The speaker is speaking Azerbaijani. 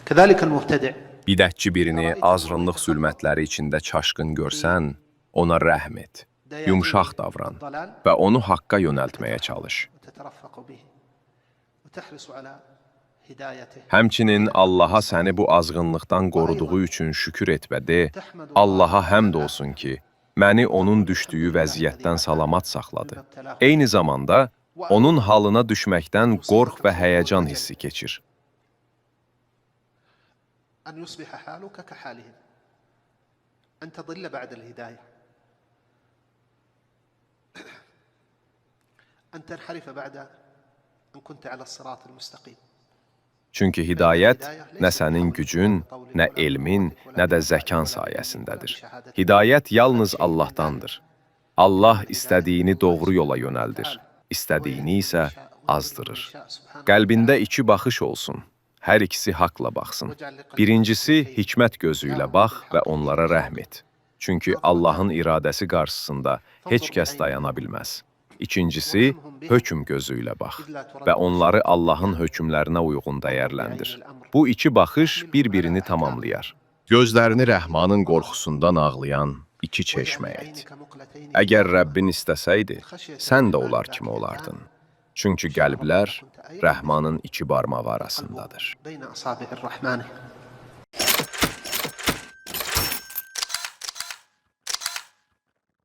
كذلك المبتدع Bidətçi birini azğınlıq zülmətləri içində çaşqın görsən, ona rəhm et, yumşaq davran və onu haqqa yönəltməyə çalış. وتترفق به وتحرص على هدايته Həmçinin Allaha səni bu azğınlıqdan qoruduğu üçün şükür et və de, Allaha həmd olsun ki, məni onun düşdüyü vəziyyətdən salamat saxladı. Eyni zamanda, onun halına düşməkdən qorx və həyəcan hissi keçir. أن يصبح حالك كحالهم أن تضل بعد الهداية أن تنحرف بعد أن كنت على الصراط المستقيم. Çünki hidayət nə sənin gücün, nə elmin, nə də zəkan sayəsindədir. Hidayət yalnız Allahdandır. Allah istədiyini doğru yola yönəldir, istədiyini isə azdırır. Qəlbində iki baxış olsun, hər ikisi haqla baxsın. Birincisi, hikmət gözü ilə bax və onlara rəhm et. Çünki Allahın iradəsi qarşısında heç kəs dayana bilməz. İkincisi, hökm gözü ilə bax və onları Allahın hökmlərinə uyğun dəyərləndir. Bu iki baxış bir-birini tamamlayar. Gözlərini Rəhmanın qorxusundan ağlayan iki çeşmə et. Əgər Rəbbin istəsəydi, sən də onlar kimi olardın. Çünki qəlblər Rəhmanın iki barmağı arasındadır. بين أصابع الرحمن